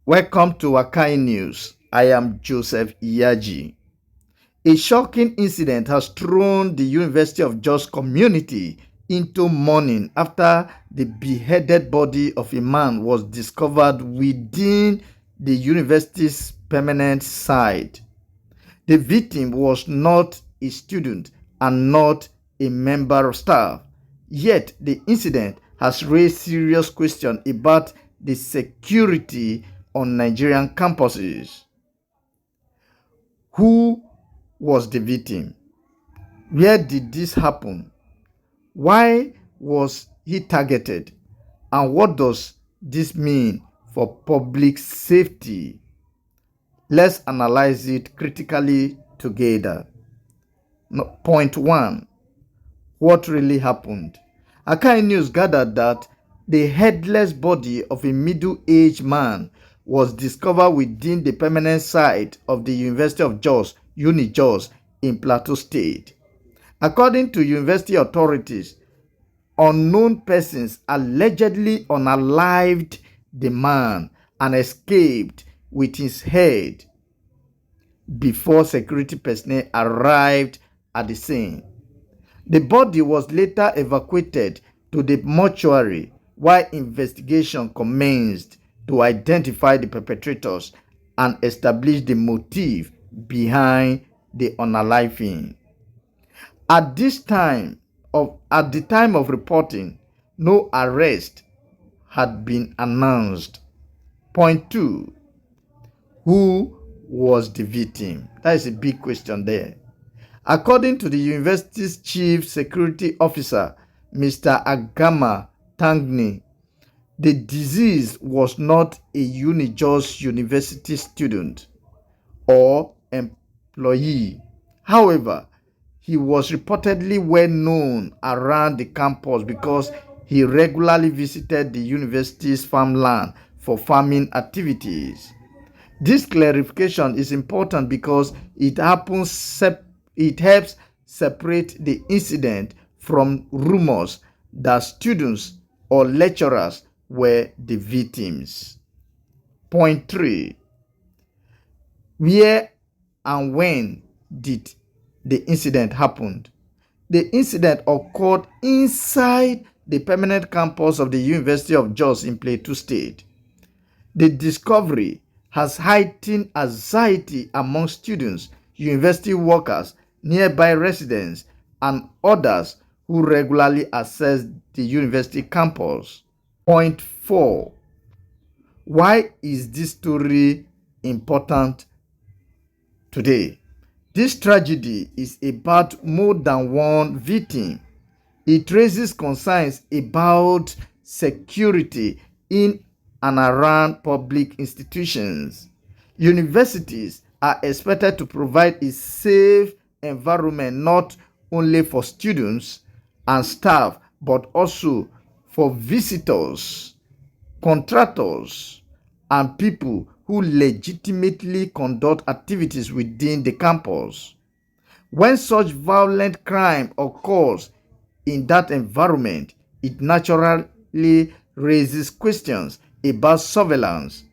Welcome to Akahi News. I am Joseph Iyaji. A shocking incident has thrown the University of Jos community into mourning after the beheaded body of a man was discovered within the university's permanent site. The victim was not a student and not a member of staff. Yet the incident has raised serious questions about the security on Nigerian campuses. Who was the victim? Where did this happen? Why was he targeted? And what does this mean for public safety? Let's analyze it critically together. Point 1. What really happened? Akahi News gathered that the headless body of a middle-aged man was discovered within the permanent site of the University of Jos, UNIJOS, in Plateau State. According to university authorities, unknown persons allegedly unalived the man and escaped with his head before security personnel arrived at the scene. The body was later evacuated to the mortuary while investigation commenced to identify the perpetrators and establish the motive behind the unaliving. At the time of reporting, no arrest had been announced. Point 2. Who was the victim? That is a big question there. According to the university's chief security officer, Mr. Agama Tangni, the deceased was not a UNIJOS university student or employee. However, he was reportedly well known around the campus because he regularly visited the university's farmland for farming activities. This clarification is important because it helps separate the incident from rumors that students or lecturers were the victims. Point 3. Where and when did the incident happen? The incident occurred inside the permanent campus of the University of Jos in Plateau State. The discovery has heightened anxiety among students, university workers, nearby residents, and others who regularly access the university campus. Point 4. Why is this story important today? This tragedy is about more than one victim. It raises concerns about security in and around public institutions. Universities are expected to provide a safe environment not only for students and staff but also for visitors, contractors, and people who legitimately conduct activities within the campus. When such violent crime occurs in that environment, it naturally raises questions about surveillance,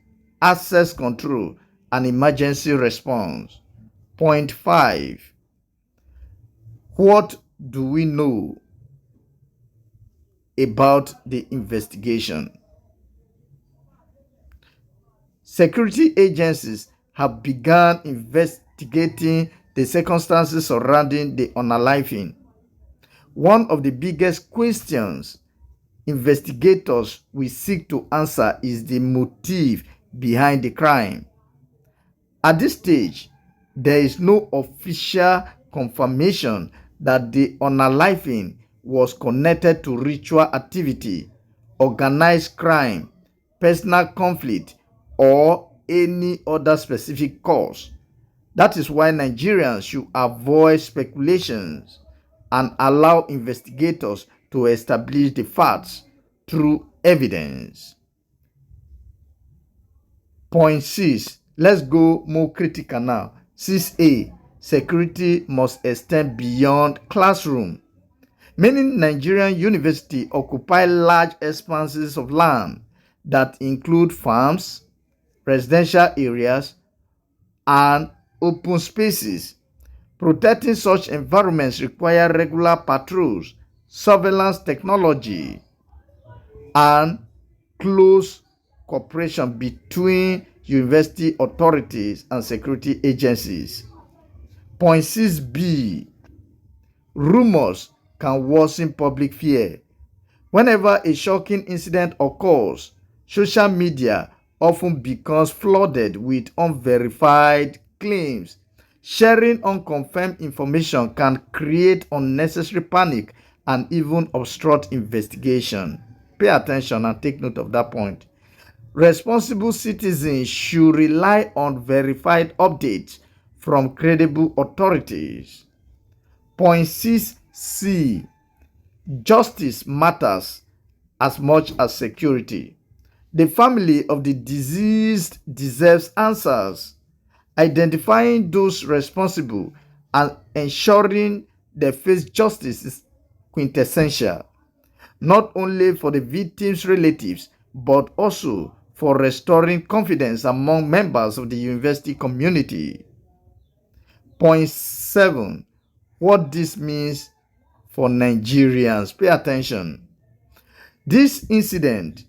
access control, and emergency response. Point 5. What do we know about the investigation? Security agencies have begun investigating the circumstances surrounding the unaliving. One of the biggest questions investigators will seek to answer is the motive behind the crime. At this stage, there is no official confirmation that the unaliving was connected to ritual activity, organized crime, personal conflict, or any other specific cause. That is why Nigerians should avoid speculations and allow investigators to establish the facts through evidence. Point 6. Let's go more critical now. 6A. Security must extend beyond classroom. Many Nigerian universities occupy large expanses of land that include farms, residential areas, and open spaces. Protecting such environments requires regular patrols, surveillance technology, and close cooperation between university authorities and security agencies. Point 6b. Rumors can worsen public fear. Whenever a shocking incident occurs, social media often becomes flooded with unverified claims. Sharing unconfirmed information can create unnecessary panic and even obstruct investigation. Pay attention and take note of that point. Responsible citizens should rely on verified updates from credible authorities. Point 6c. Justice matters as much as security. The family of the deceased deserves answers. Identifying those responsible and ensuring they face justice is quintessential, not only for the victims' relatives, but also for restoring confidence among members of the university community. Point 7. What this means for Nigerians. Pay attention. This incident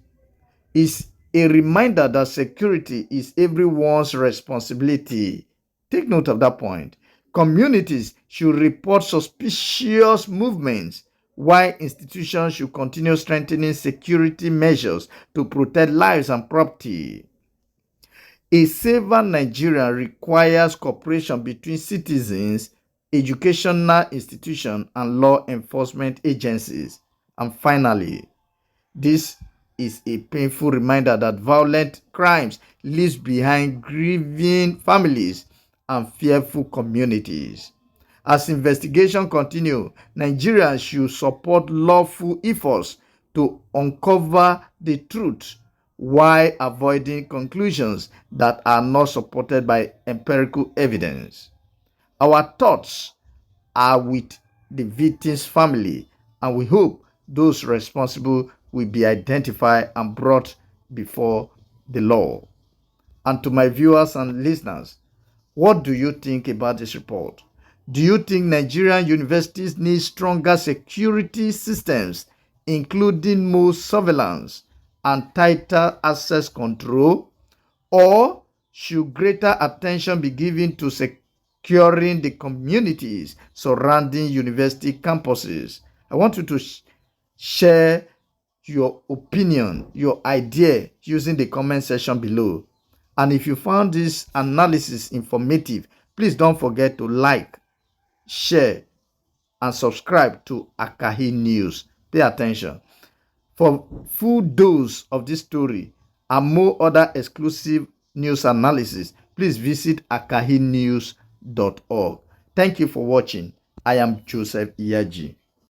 is a reminder that security is everyone's responsibility. Take note of that point. Communities should report suspicious movements, while institutions should continue strengthening security measures to protect lives and property. A safer Nigeria requires cooperation between citizens, educational institutions, and law enforcement agencies. And finally, this is a painful reminder that violent crimes leave behind grieving families and fearful communities. As investigations continue, Nigerians should support lawful efforts to uncover the truth while avoiding conclusions that are not supported by empirical evidence. Our thoughts are with the victim's family, and we hope those responsible will be identified and brought before the law. And to my viewers and listeners, what do you think about this report? Do you think Nigerian universities need stronger security systems, including more surveillance and tighter access control? Or should greater attention be given to securing the communities surrounding university campuses? I want you to share your opinion, your idea using the comment section below. And if you found this analysis informative, please don't forget to like, share, and subscribe to Akahi News. Pay attention. For full dose of this story and more other exclusive news analysis, please visit akahinews.org. Thank you for watching. I am Joseph Iyaji.